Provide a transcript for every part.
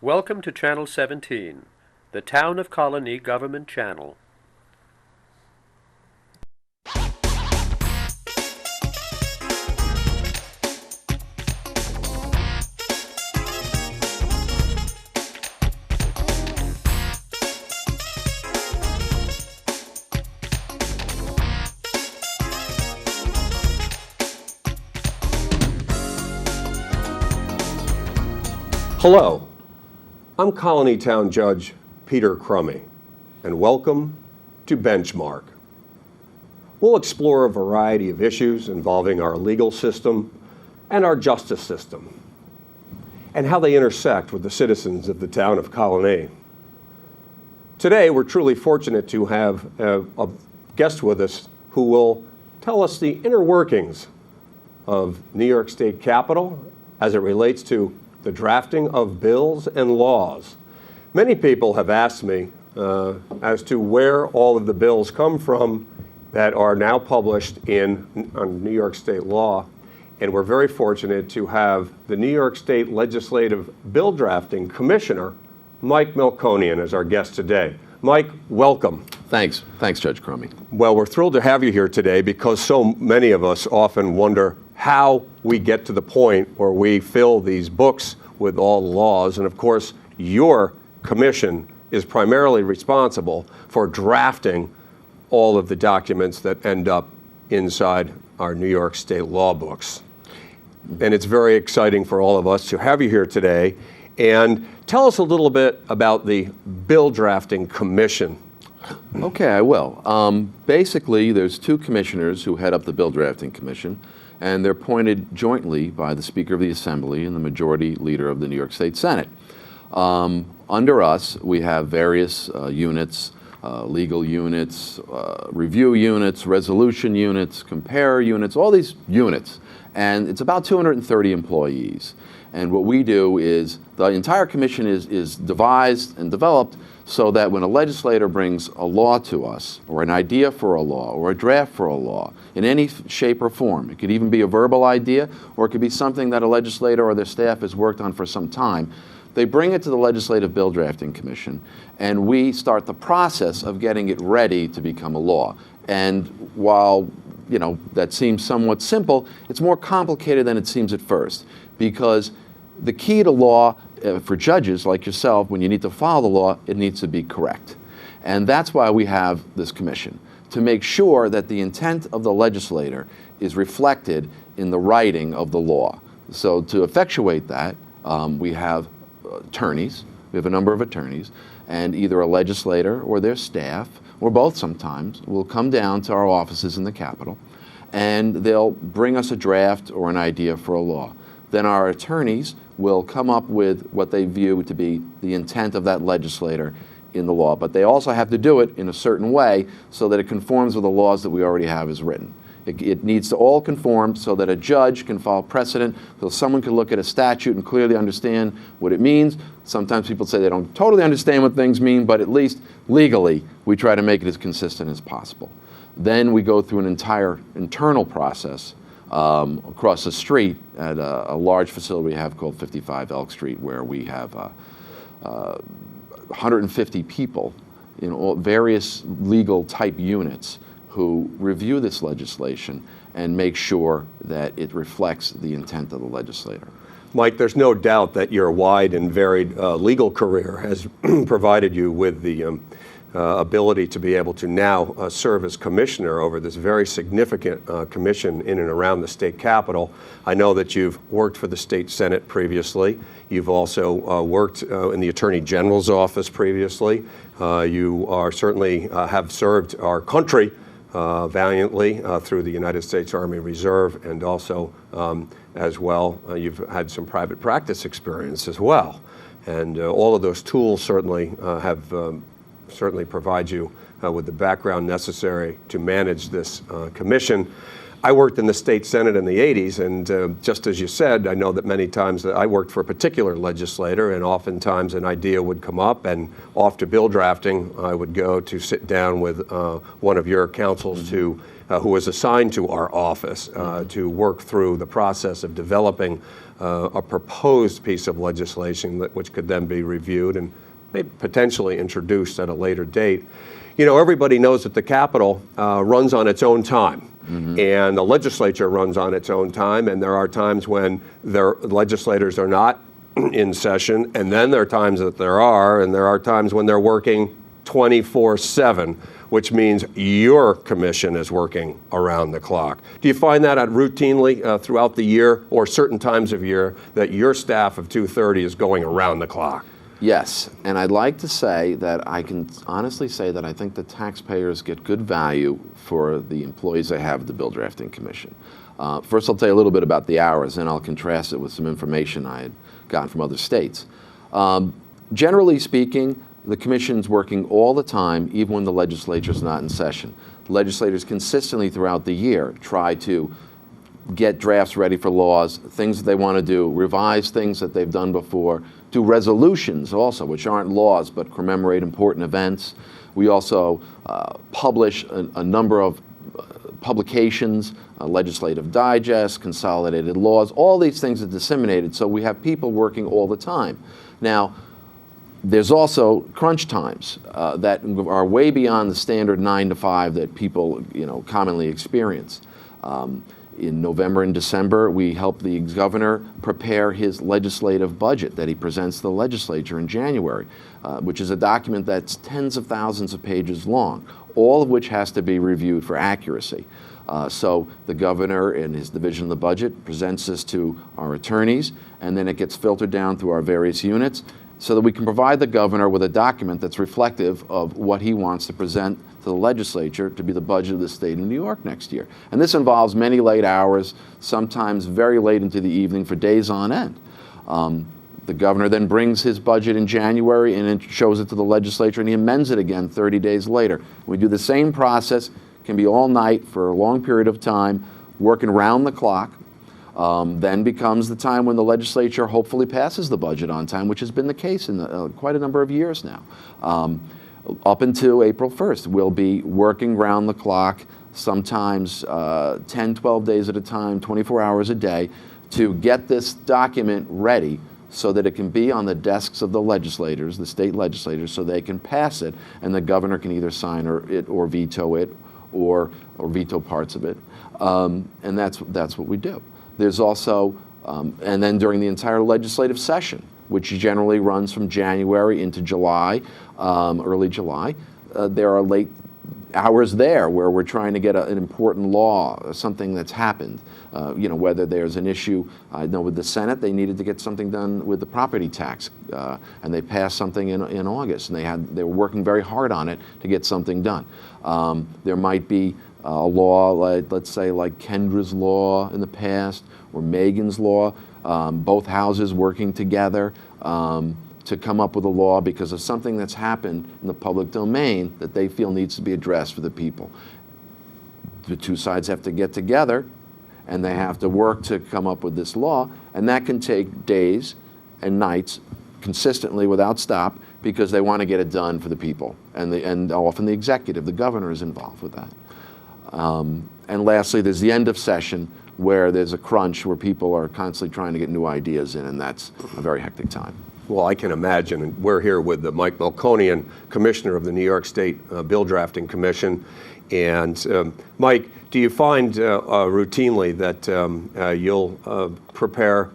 Welcome to Channel 17, the Town of Colonie Government Channel. Hello, I'm Colonie Town Judge Peter Crummey, and welcome to Benchmark. We'll explore a variety of issues involving our legal system and our justice system, and how they intersect with the citizens of the town of Colonie. Today, we're truly fortunate to have a guest with us who will tell us the inner workings of New York State Capitol as it relates to the drafting of bills and laws. Many people have asked me as to where all of the bills come from that are now published on New York State law, and we're very fortunate to have the New York State Legislative Bill Drafting Commissioner, Mike Melkonian, as our guest today. Mike, welcome. Thanks, Judge Crummey. Well, we're thrilled to have you here today because so many of us often wonder how we get to the point where we fill these books with all the laws. And of course, your commission is primarily responsible for drafting all of the documents that end up inside our New York State law books. And it's very exciting for all of us to have you here today. And tell us a little bit about the Bill Drafting Commission. Okay, I will. Basically, there's two commissioners who head up the Bill Drafting Commission, and they're appointed jointly by the Speaker of the Assembly and the Majority Leader of the New York State Senate. Under us, we have various units, legal units, review units, resolution units, compare units, all these units. And it's about 230 employees. And what we do is the entire commission is devised and developed so that when a legislator brings a law to us, or an idea for a law, or a draft for a law, in any shape or form, it could even be a verbal idea, or it could be something that a legislator or their staff has worked on for some time, they bring it to the Legislative Bill Drafting Commission, and we start the process of getting it ready to become a law. And while that seems somewhat simple, it's more complicated than it seems at first, because the key to law for judges like yourself, when you need to follow the law, it needs to be correct. And that's why we have this commission, to make sure that the intent of the legislator is reflected in the writing of the law. So to effectuate that, we have attorneys, we have a number of attorneys, and either a legislator or their staff, or both sometimes, will come down to our offices in the Capitol, and they'll bring us a draft or an idea for a law. Then our attorneys will come up with what they view to be the intent of that legislator in the law. But they also have to do it in a certain way so that it conforms with the laws that we already have as written. It needs to all conform so that a judge can follow precedent, so someone can look at a statute and clearly understand what it means. Sometimes people say they don't totally understand what things mean, but at least legally, we try to make it as consistent as possible. Then we go through an entire internal process across the street at a large facility we have called 55 Elk Street, where we have 150 people in all various legal type units who review this legislation and make sure that it reflects the intent of the legislator. Mike, there's no doubt that your wide and varied legal career has provided you with the ability to be able to now serve as commissioner over this very significant commission in and around the state capitol. I know that you've worked for the state senate previously. You've also worked in the attorney general's office previously. You are certainly have served our country valiantly through the United States Army Reserve, and also as well, you've had some private practice experience as well. And all of those tools certainly certainly provide you with the background necessary to manage this commission. I worked in the state Senate in the 80s, and just as you said, I know that many times that I worked for a particular legislator, and oftentimes an idea would come up, and off to bill drafting, I would go to sit down with one of your counsels who was assigned to our office to work through the process of developing a proposed piece of legislation which could then be reviewed and maybe potentially introduced at a later date. You know, everybody knows that the Capitol runs on its own time. And the legislature runs on its own time, and there are times when their legislators are not in session, and then there are times that there are, and there are times when they're working 24/7, which means your commission is working around the clock. Do you find that routinely throughout the year, or certain times of year, that your staff of 230 is going around the clock? Yes, and I'd like to say that I can honestly say that I think the taxpayers get good value for the employees they have at the Bill Drafting Commission. First, I'll tell you a little bit about the hours, and I'll contrast it with some information I had gotten from other states. Generally speaking, the Commission's working all the time, even when the legislature's not in session. The legislators consistently throughout the year try to get drafts ready for laws, things that they want to do, revise things that they've done before, do resolutions also, which aren't laws but commemorate important events. We also publish a number of publications, legislative digests, consolidated laws, all these things are disseminated, so we have people working all the time. Now, there's also crunch times that are way beyond the standard 9 to 5 that people, commonly experience. In November and December, we help the governor prepare his legislative budget that he presents to the legislature in January, which is a document that's tens of thousands of pages long, all of which has to be reviewed for accuracy. So the governor and his division of the budget presents this to our attorneys, and then it gets filtered down through our various units so that we can provide the governor with a document that's reflective of what he wants to present to the legislature to be the budget of the state of New York next year. And this involves many late hours, sometimes very late into the evening for days on end. The governor then brings his budget in January and shows it to the legislature, and he amends it again 30 days later. We do the same process, can be all night for a long period of time, working round the clock. Then becomes the time when the legislature hopefully passes the budget on time, which has been the case in quite a number of years now. Up until April 1st, we'll be working round the clock, sometimes 10, 12 days at a time, 24 hours a day, to get this document ready so that it can be on the desks of the legislators, the state legislators, so they can pass it, and the governor can either sign or veto it, or veto parts of it. And that's what we do. There's also, and then during the entire legislative session, which generally runs from January into July, early July, there are late hours there where we're trying to get an important law, something that's happened. Whether there's an issue, I know with the Senate, they needed to get something done with the property tax, and they passed something in August, and they were working very hard on it to get something done. There might be a law, let's say like Kendra's law in the past, or Megan's law, both houses working together to come up with a law because of something that's happened in the public domain that they feel needs to be addressed for the people. The two sides have to get together, and they have to work to come up with this law, and that can take days and nights consistently without stop because they want to get it done for the people, and often the executive, the governor, is involved with that. And lastly, there's the end of session where there's a crunch where people are constantly trying to get new ideas in, and that's a very hectic time. Well, I can imagine, and we're here with Mike Melkonian, Commissioner of the New York State Bill Drafting Commission. And Mike, do you find routinely that you'll prepare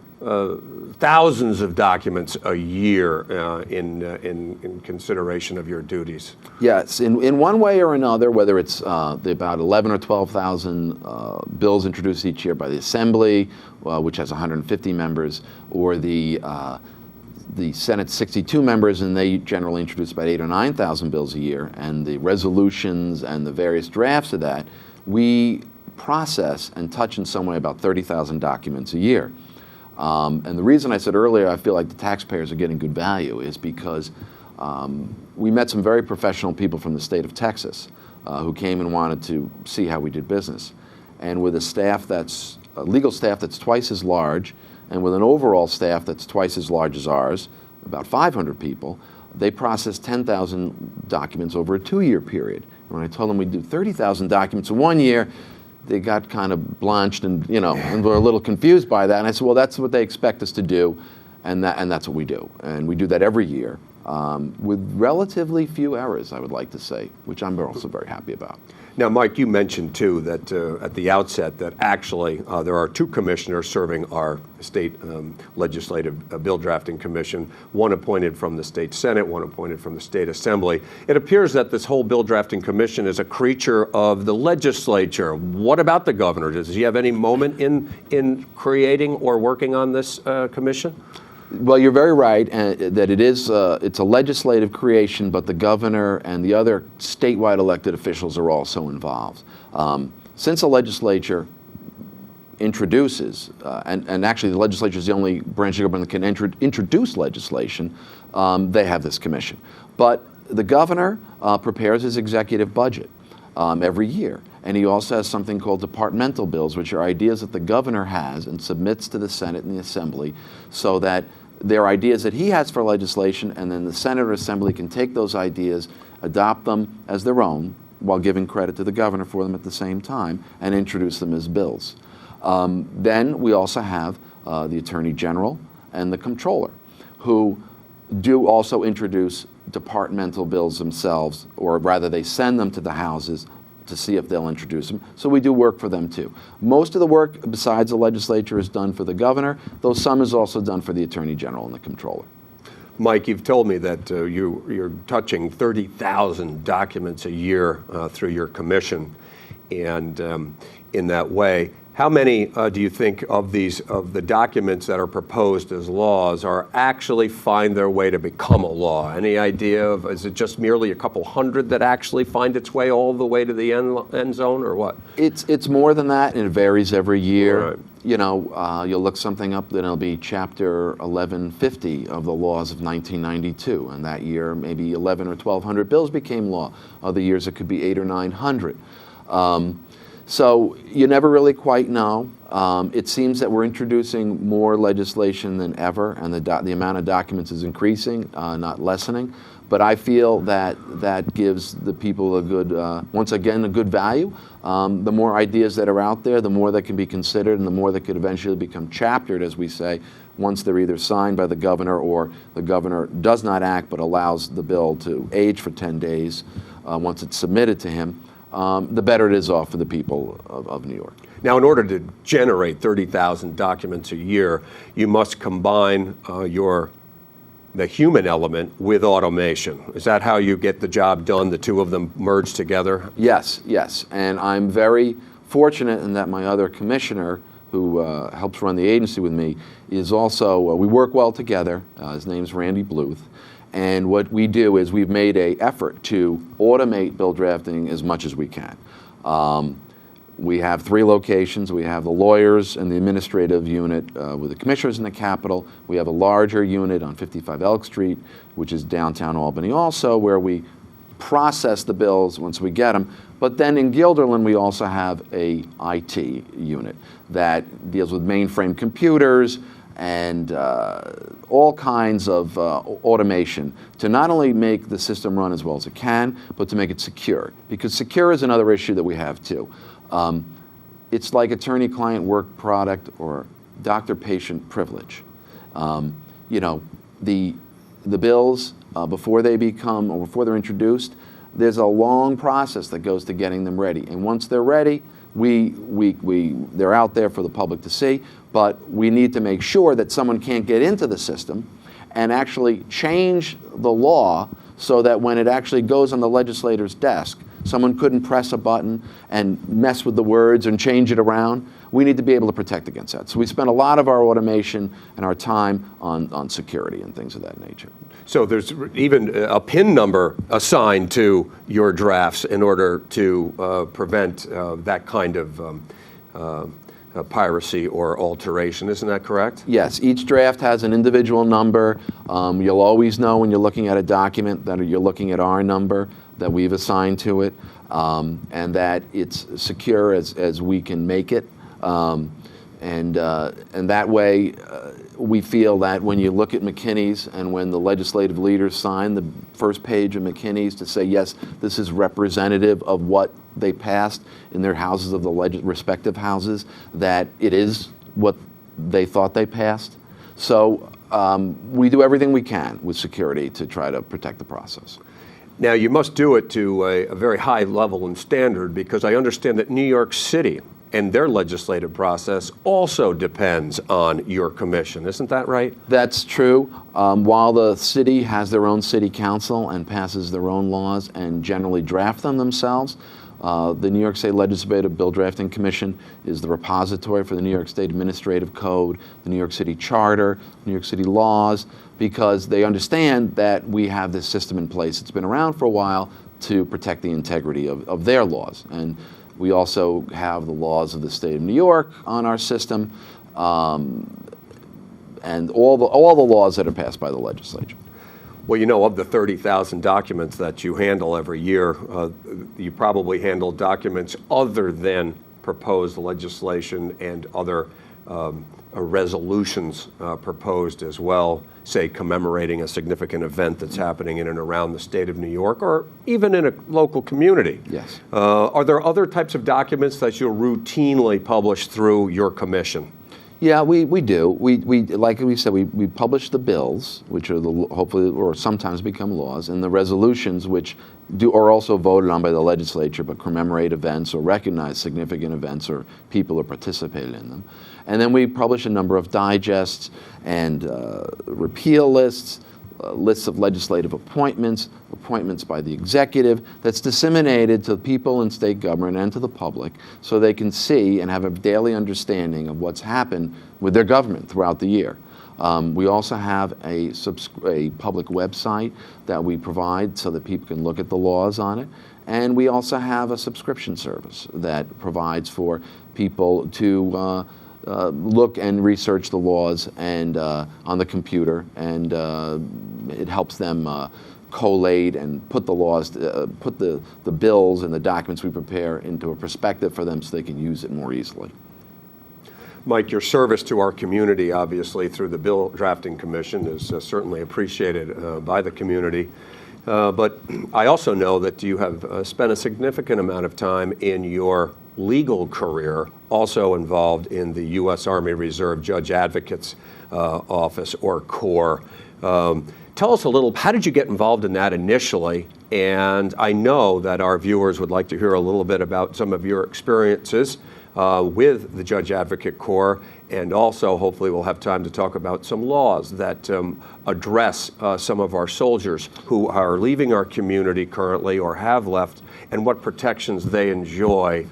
thousands of documents a year in consideration of your duties? Yes, in one way or another, whether it's the about 11 or 12,000 bills introduced each year by the Assembly, which has 150 members, or the Senate's 62 members, and they generally introduce about 8,000 or 9,000 bills a year, and the resolutions and the various drafts of that, we process and touch in some way about 30,000 documents a year. And the reason I said earlier I feel like the taxpayers are getting good value is because we met some very professional people from the state of Texas who came and wanted to see how we did business. and with a legal staff that's twice as large, and with an overall staff that's twice as large as ours, about 500 people, they process 10,000 documents over a 2-year period. And when I told them we'd do 30,000 documents in 1 year, they got kind of blanched and, and were a little confused by that. And I said, well, that's what they expect us to do, and that's what we do. And we do that every year with relatively few errors, I would like to say, which I'm also very happy about. Now, Mike, you mentioned, too, that at the outset that actually there are 2 commissioners serving our state legislative bill drafting commission, one appointed from the state Senate, one appointed from the state assembly. It appears that this whole bill drafting commission is a creature of the legislature. What about the governor? Does he have any moment in creating or working on this commission? Well, you're very right that it's a legislative creation, but the governor and the other statewide elected officials are also involved. Since the legislature introduces, and actually the legislature is the only branch of government that can introduce legislation, they have this commission. But the governor prepares his executive budget every year. And he also has something called departmental bills, which are ideas that the governor has and submits to the Senate and the Assembly, so that they're ideas that he has for legislation, and then the Senate or Assembly can take those ideas, adopt them as their own, while giving credit to the governor for them at the same time, and introduce them as bills. Then we also have the Attorney General and the Comptroller, who do also introduce departmental bills themselves, or rather they send them to the houses to see if they'll introduce them. So we do work for them too. Most of the work besides the legislature is done for the governor, though some is also done for the Attorney General and the Comptroller. Mike, you've told me that you're touching 30,000 documents a year through your commission, and in that way, how many do you think of the documents that are proposed as laws are actually find their way to become a law? Any idea of, is it just merely a couple hundred that actually find its way all the way to the end zone, or what? It's more than that, and it varies every year. Right. You'll look something up, then it'll be Chapter 1150 of the laws of 1992, and that year maybe 11 or 1,200 bills became law. Other years it could be 800 or 900. So you never really quite know. It seems that we're introducing more legislation than ever, and the amount of documents is increasing, not lessening. But I feel that gives the people a good, once again, a good value. The more ideas that are out there, the more that can be considered, and the more that could eventually become chaptered, as we say, once they're either signed by the governor or the governor does not act but allows the bill to age for 10 days once it's submitted to him. The better it is off for the people of New York. Now, in order to generate 30,000 documents a year, you must combine the human element with automation. Is that how you get the job done, the two of them merge together? Yes. And I'm very fortunate in that my other commissioner, who helps run the agency with me, is also, we work well together. His name's Randy Bluth. And what we do is we've made an effort to automate bill drafting as much as we can. We have 3 locations. We have the lawyers and the administrative unit with the commissioners in the Capitol. We have a larger unit on 55 Elk Street, which is downtown Albany also, where we process the bills once we get them. But then in Guilderland, we also have a IT unit that deals with mainframe computers and all kinds of automation to not only make the system run as well as it can, but to make it secure. Because secure is another issue that we have too. It's like attorney-client work product or doctor-patient privilege. The bills, before they become, or before they're introduced, there's a long process that goes to getting them ready. And once they're ready, they're out there for the public to see, but we need to make sure that someone can't get into the system and actually change the law so that when it actually goes on the legislator's desk, someone couldn't press a button and mess with the words and change it around. We need to be able to protect against that. So we spend a lot of our automation and our time on security and things of that nature. So there's even a PIN number assigned to your drafts in order to prevent that kind of piracy or alteration. Isn't that correct? Yes. Each draft has an individual number. You'll always know when you're looking at a document that you're looking at our number. that we've assigned to it, and that it's secure as we can make it. And that way, we feel that when you look at McKinney's and when the legislative leaders sign the first page of McKinney's to say, yes, this is representative of what they passed in their houses of the respective houses, that it is what they thought they passed. So we do everything we can with security to try to protect the process. Now, you must do it to a very high level and standard, because I understand that New York City and their legislative process also depends on your commission. Isn't that right? That's true. While the city has their own city council and passes their own laws and generally draft them themselves, the New York State Legislative Bill Drafting Commission is the repository for the New York State Administrative Code, the New York City Charter, New York City laws, because they understand that we have this system in place. It's been around for a while to protect the integrity of their laws. And we also have the laws of the state of New York on our system, and all the laws that are passed by the legislature. Well, you know, of the 30,000 documents that you handle every year, you probably handle documents other than proposed legislation and other resolutions proposed as well, say commemorating a significant event that's happening in and around the state of New York, or even in a local community. Yes. Are there other types of documents that you'll routinely publish through your commission? Yeah, we do. We like we said, we publish the bills, which are hopefully or sometimes become laws, and the resolutions, which are also voted on by the legislature, but commemorate events or recognize significant events or people who participated in them. And then we publish a number of digests and repeal lists, lists of legislative appointments by the executive, that's disseminated to people in state government and to the public so they can see and have a daily understanding of what's happened with their government throughout the year. We also have a public website that we provide so that people can look at the laws on it. And we also have a subscription service that provides for people to look and research the laws and on the computer, and it helps them collate and put the laws, put the bills and the documents we prepare into a perspective for them so they can use it more easily. Mike, your service to our community, obviously, through the Bill Drafting Commission is certainly appreciated by the community. But I also know that you have spent a significant amount of time in your legal career also involved in the U.S. Army Reserve Judge Advocate's Office, or Corps. Tell us a little, how did you get involved in that initially? And I know that our viewers would like to hear a little bit about some of your experiences with the Judge Advocate Corps, and also hopefully we'll have time to talk about some laws that address some of our soldiers who are leaving our community currently or have left, and what protections they enjoy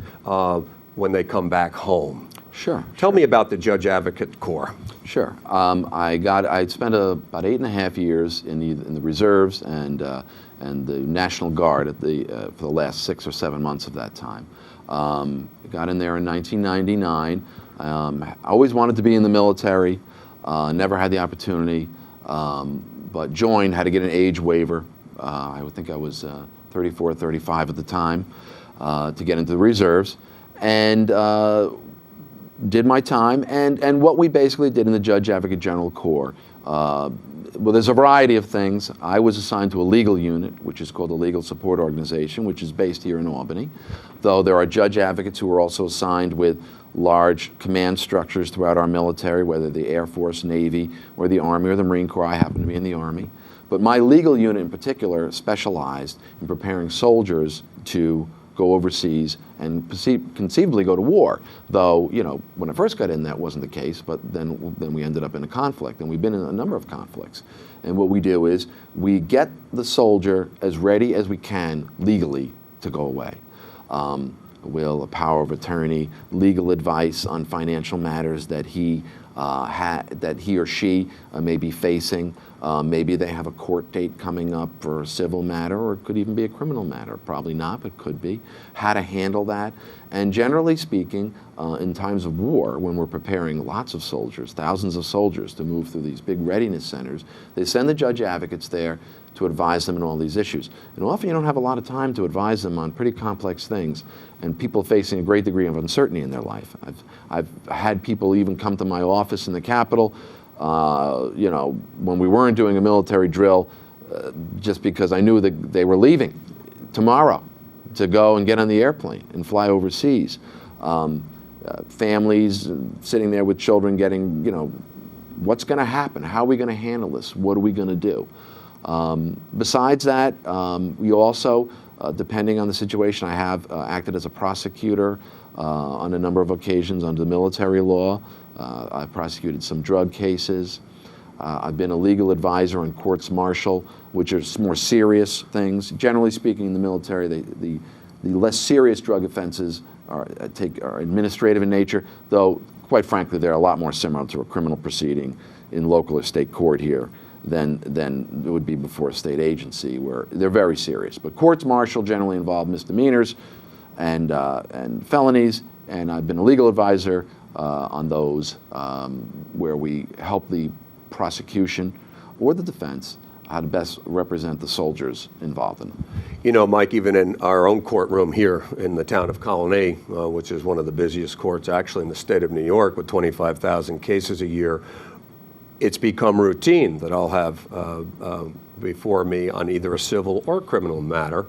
when they come back home. Sure. Tell me about the Judge Advocate Corps. Sure. I spent about 8.5 years in the reserves and the National Guard for the last 6 or 7 months of that time. Got in there in 1999. I always wanted to be in the military. Never had the opportunity, but joined. Had to get an age waiver. I would think I was 34, 35 at the time to get into the reserves, and did my time. And what we basically did in the Judge Advocate General Corps, well, there's a variety of things. I was assigned to a legal unit, which is called the Legal Support Organization, which is based here in Albany, though there are judge advocates who are also assigned with large command structures throughout our military, whether the Air Force, Navy, or the Army, or the Marine Corps. I happen to be in the Army. But my legal unit in particular specialized in preparing soldiers to go overseas and conceivably go to war. Though, you know, when I first got in, that wasn't the case, but then we ended up in a conflict, and we've been in a number of conflicts. And what we do is we get the soldier as ready as we can legally to go away. A will, a power of attorney, legal advice on financial matters that he or she may be facing. Maybe they have a court date coming up for a civil matter, or it could even be a criminal matter. Probably not, but could be. How to handle that, And generally speaking, in times of war, when we're preparing lots of soldiers, thousands of soldiers to move through these big readiness centers, they send the judge advocates there to advise them on all these issues. And often you don't have a lot of time to advise them on pretty complex things and people facing a great degree of uncertainty in their life. I've had people even come to my office in the Capitol, you know, when we weren't doing a military drill, just because I knew that they were leaving tomorrow to go and get on the airplane and fly overseas. Families sitting there with children getting, you know, what's going to happen? How are we going to handle this? What are we going to do? Besides that, we also, depending on the situation, I have acted as a prosecutor on a number of occasions under military law. I've prosecuted some drug cases. I've been a legal advisor on courts martial, which are more serious things. Generally speaking, in the military, the less serious drug offenses are administrative in nature, though, quite frankly, they're a lot more similar to a criminal proceeding in local or state court here than it would be before a state agency, where they're very serious. But courts martial generally involve misdemeanors and felonies, and I've been a legal advisor on those where we help the prosecution or the defense how to best represent the soldiers involved in them. You know, Mike, even in our own courtroom here in the town of Colonie, which is one of the busiest courts actually in the state of New York with 25,000 cases a year, it's become routine that I'll have before me on either a civil or criminal matter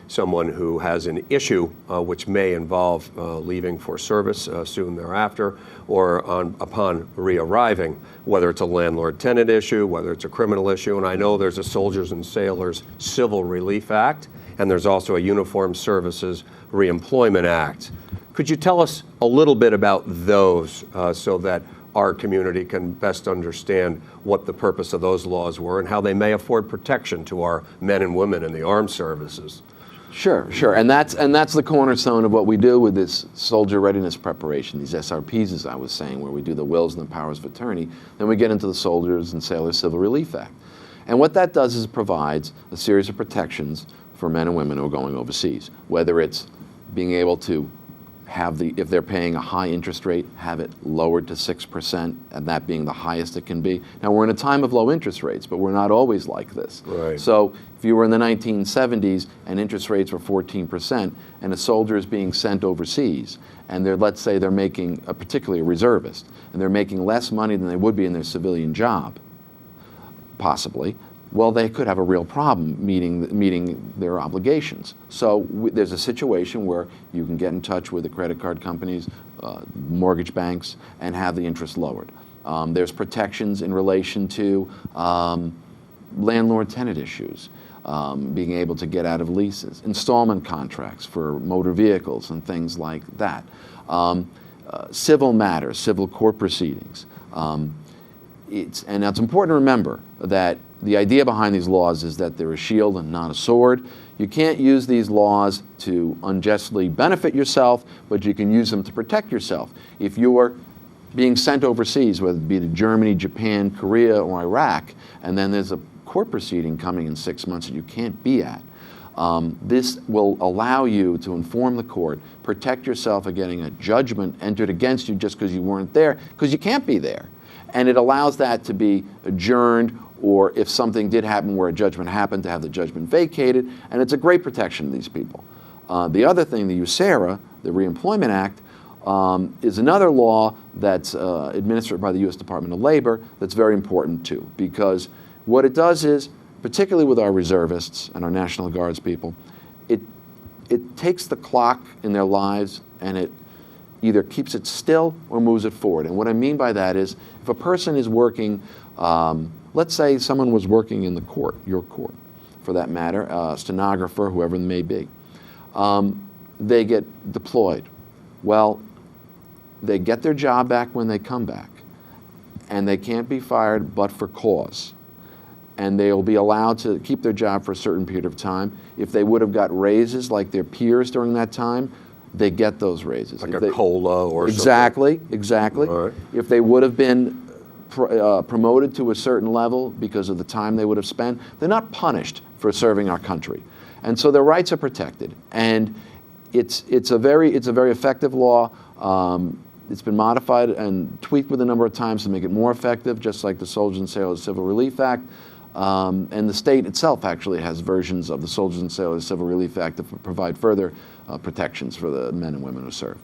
someone who has an issue which may involve leaving for service soon thereafter, or upon re-arriving, whether it's a landlord-tenant issue, whether it's a criminal issue. And I know there's a Soldiers and Sailors Civil Relief Act, and there's also a Uniformed Services Reemployment Act. Could you tell us a little bit about those so that our community can best understand what the purpose of those laws were and how they may afford protection to our men and women in the armed services? Sure. And that's the cornerstone of what we do with this soldier readiness preparation, these SRPs, as I was saying, where we do the wills and the powers of attorney. Then we get into the Soldiers and Sailors Civil Relief Act. And what that does is it provides a series of protections for men and women who are going overseas, whether it's being able to have if they're paying a high interest rate, have it lowered to 6%, and that being the highest it can be. Now, we're in a time of low interest rates, but we're not always like this. Right. So if you were in the 1970s and interest rates were 14%, and a soldier is being sent overseas, and let's say they're making, particularly a reservist, and they're making less money than they would be in their civilian job, possibly, well, they could have a real problem meeting their obligations. So there's a situation where you can get in touch with the credit card companies, mortgage banks, and have the interest lowered. There's protections in relation to landlord-tenant issues, being able to get out of leases, installment contracts for motor vehicles and things like that. Civil matters, civil court proceedings. And it's important to remember that the idea behind these laws is that they're a shield and not a sword. You can't use these laws to unjustly benefit yourself, but you can use them to protect yourself. If you're being sent overseas, whether it be to Germany, Japan, Korea, or Iraq, and then there's a court proceeding coming in 6 months that you can't be at, this will allow you to inform the court, protect yourself against getting a judgment entered against you just because you weren't there, because you can't be there. And it allows that to be adjourned, or if something did happen where a judgment happened, to have the judgment vacated, and it's a great protection to these people. The other thing, the USERRA, the Reemployment Act, is another law that's administered by the U.S. Department of Labor that's very important too, because what it does is, particularly with our reservists and our National Guards people, it takes the clock in their lives and it either keeps it still or moves it forward. And what I mean by that is, if a person is working, let's say someone was working in the court, your court, for that matter, a stenographer, whoever it may be, they get deployed. Well, they get their job back when they come back, and they can't be fired but for cause. And they'll be allowed to keep their job for a certain period of time. If they would have got raises like their peers during that time, they get those raises. Like a COLA or something. Exactly. All right. If they would have been promoted to a certain level because of the time they would have spent, they're not punished for serving our country. And so their rights are protected. And It's a very effective law. It's been modified and tweaked with a number of times to make it more effective, just like the Soldiers and Sailors Civil Relief Act. And the state itself actually has versions of the Soldiers and Sailors Civil Relief Act to provide further protections for the men and women who serve.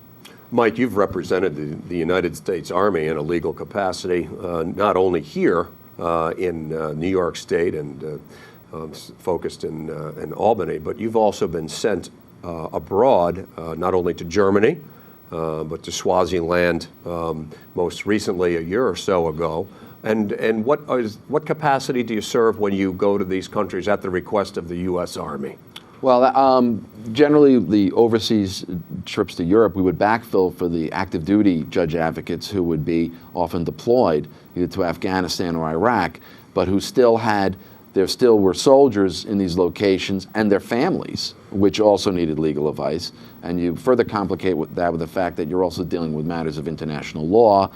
Mike, you've represented the United States Army in a legal capacity, not only here in New York State and focused in Albany, but you've also been sent abroad, not only to Germany, but to Swaziland most recently a year or so ago. And what capacity do you serve when you go to these countries at the request of the U.S. Army? Well, generally the overseas trips to Europe, we would backfill for the active duty judge advocates who would be often deployed either to Afghanistan or Iraq, but who there still were soldiers in these locations and their families, which also needed legal advice. And you further complicate that with the fact that you're also dealing with matters of international law.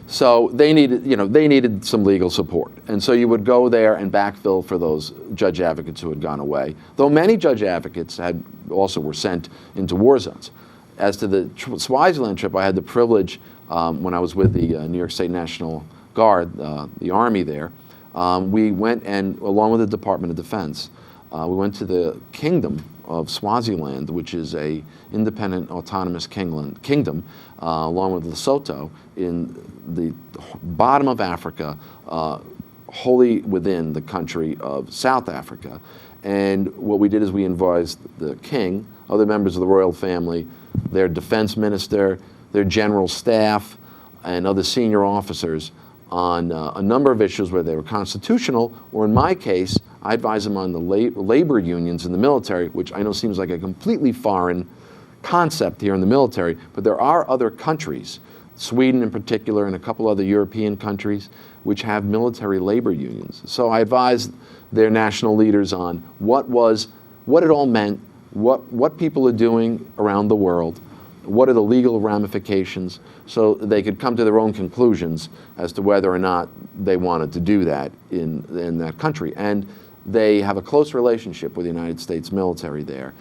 So they needed some legal support. And so you would go there and backfill for those judge advocates who had gone away, though many judge advocates were sent into war zones. As to the Swaziland trip, I had the privilege, when I was with the New York State National Guard, the Army there, we went and, along with the Department of Defense, we went to the Kingdom of Swaziland, which is a independent autonomous kingdom, along with Lesotho, in the bottom of Africa, wholly within the country of South Africa. And what we did is we advised the king, other members of the royal family, their defense minister, their general staff, and other senior officers on a number of issues, whether they were constitutional, or in my case, I advised them on the labor unions in the military, which I know seems like a completely foreign concept here in the military, but there are other countries, Sweden in particular and a couple other European countries, which have military labor unions. So I advised their national leaders on what it all meant, what people are doing around the world, what are the legal ramifications, so they could come to their own conclusions as to whether or not they wanted to do that in that country. And they have a close relationship with the United States military there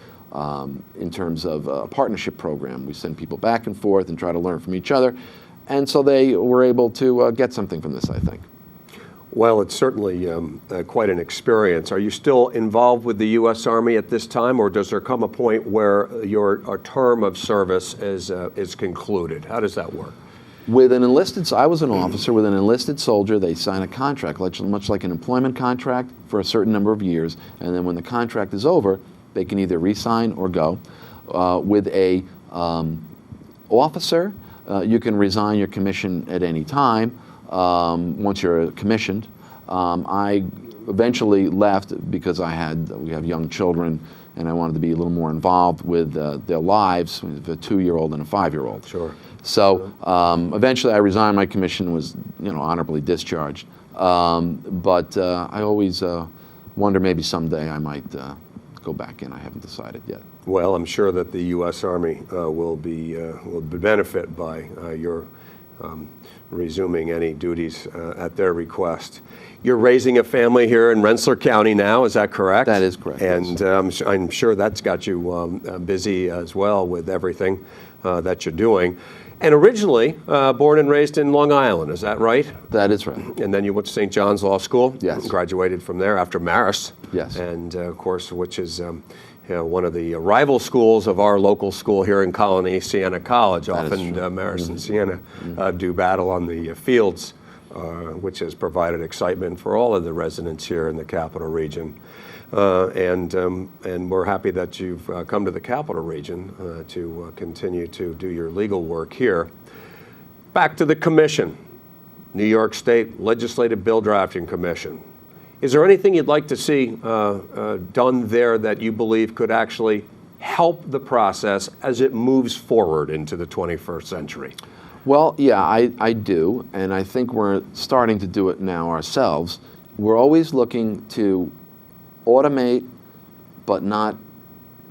in terms of a partnership program. We send people back and forth and try to learn from each other. And so they were able to get something from this, I think. Well, it's certainly quite an experience. Are you still involved with the U.S. Army at this time, or does there come a point where your term of service is concluded? How does that work? With an enlisted, I was an officer. With an enlisted soldier, they sign a contract, much like an employment contract, for a certain number of years. And then when the contract is over, they can either resign or go. With a officer, you can resign your commission at any time. Once you're commissioned. I eventually left because we have young children, and I wanted to be a little more involved with their lives, with a 2-year-old and a 5-year-old. Sure. So eventually I resigned my commission, was honorably discharged. But I always wonder maybe someday I might go back in. I haven't decided yet. Well, I'm sure that the U.S. Army will benefit by your resuming any duties at their request. You're raising a family here in Rensselaer County now, is that correct? That is correct. And I'm sure that's got you busy as well with everything that you're doing. And originally born and raised in Long Island, is that right? That is right. And then you went to St. John's Law School? Yes. Graduated from there after Marist? Yes. And of course, which is one of the rival schools of our local school here in Colonie, Siena College. Often Marist and Siena do battle on the fields, which has provided excitement for all of the residents here in the Capital Region. And we're happy that you've come to the Capital Region to continue to do your legal work here. Back to the commission, New York State Legislative Bill Drafting Commission. Is there anything you'd like to see done there that you believe could actually help the process as it moves forward into the 21st century? Well, yeah, I do, and I think we're starting to do it now ourselves. We're always looking to automate, but not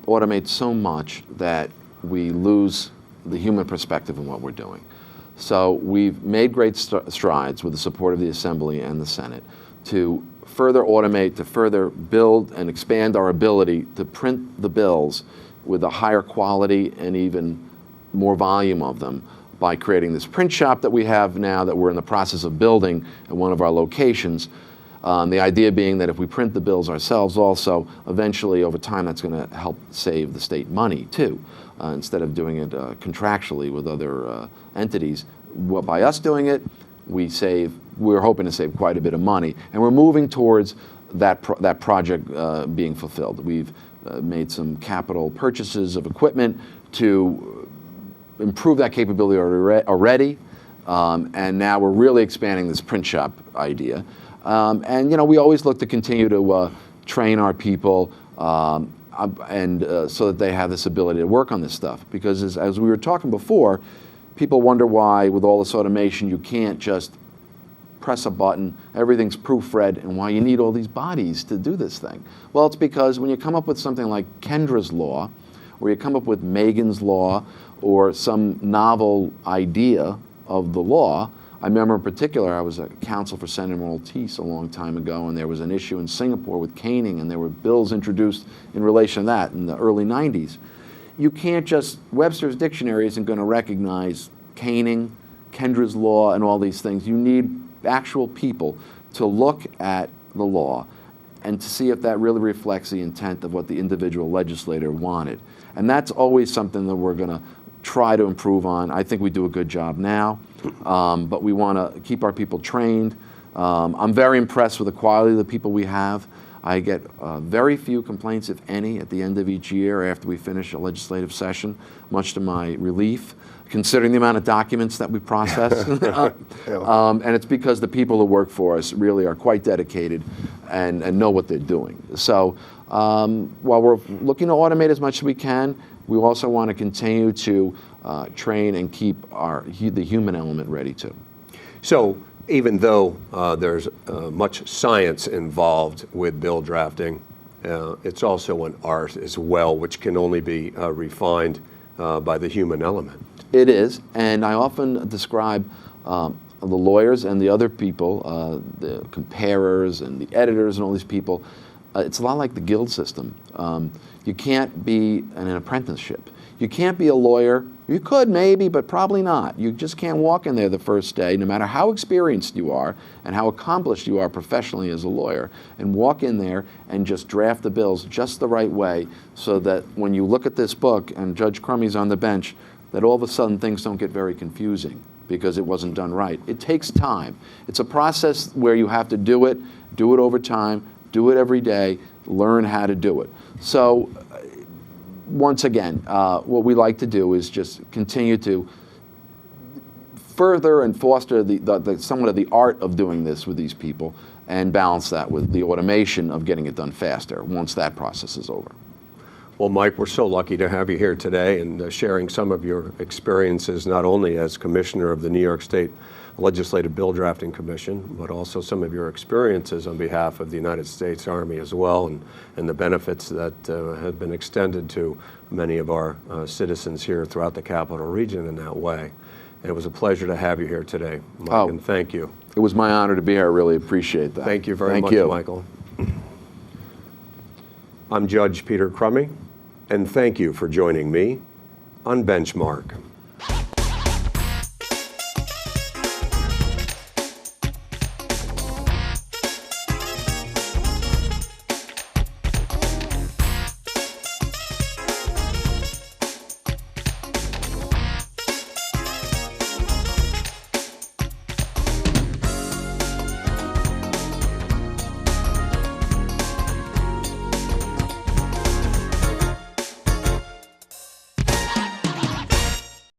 automate so much that we lose the human perspective in what we're doing. So we've made great strides with the support of the Assembly and the Senate to further automate, to further build and expand our ability to print the bills with a higher quality and even more volume of them by creating this print shop that we have now that we're in the process of building at one of our locations. The idea being that if we print the bills ourselves also, eventually over time that's going to help save the state money too, instead of doing it contractually with other entities. By us doing it, we're hoping to save quite a bit of money, and we're moving towards that project being fulfilled. We've made some capital purchases of equipment to improve that capability already, and now we're really expanding this print shop idea. And we always look to continue to train our people and so that they have this ability to work on this stuff. Because as we were talking before, people wonder why with all this automation you can't just press a button, everything's proofread, and why you need all these bodies to do this thing. Well, it's because when you come up with something like Kendra's Law, or you come up with Megan's Law, or some novel idea of the law. I remember in particular, I was a counsel for Senator Maltese a long time ago, and there was an issue in Singapore with caning, and there were bills introduced in relation to that in the early 90s. You can't just, Webster's Dictionary isn't going to recognize caning, Kendra's Law, and all these things. You need actual people to look at the law and to see if that really reflects the intent of what the individual legislator wanted. And that's always something that we're going to try to improve on. I think we do a good job now, but we want to keep our people trained. I'm very impressed with the quality of the people we have. I get very few complaints, if any, at the end of each year after we finish a legislative session, much to my relief, considering the amount of documents that we process. And it's because the people who work for us really are quite dedicated and know what they're doing. So while we're looking to automate as much as we can, we also want to continue to train and keep the human element ready too. So even though there's much science involved with bill drafting, it's also an art as well, which can only be refined by the human element. It is, and I often describe the lawyers and the other people, the comparers and the editors and all these people, it's a lot like the guild system. You can't be in an apprenticeship. You can't be a lawyer. You could maybe, but probably not. You just can't walk in there the first day, no matter how experienced you are and how accomplished you are professionally as a lawyer, and walk in there and just draft the bills just the right way so that when you look at this book and Judge Crummey's on the bench, that all of a sudden things don't get very confusing because it wasn't done right. It takes time. It's a process where you have to do it over time, do it every day, learn how to do it. So once again, what we like to do is just continue to further and foster somewhat of the art of doing this with these people and balance that with the automation of getting it done faster once that process is over. Well, Mike, we're so lucky to have you here today and sharing some of your experiences, not only as Commissioner of the New York State Legislative Bill Drafting Commission, but also some of your experiences on behalf of the United States Army as well, and the benefits that have been extended to many of our citizens here throughout the Capital Region in that way. And it was a pleasure to have you here today, Mike, and thank you. It was my honor to be here. I really appreciate that. Thank you very much, Michael. I'm Judge Peter Crummey, and thank you for joining me on Benchmark.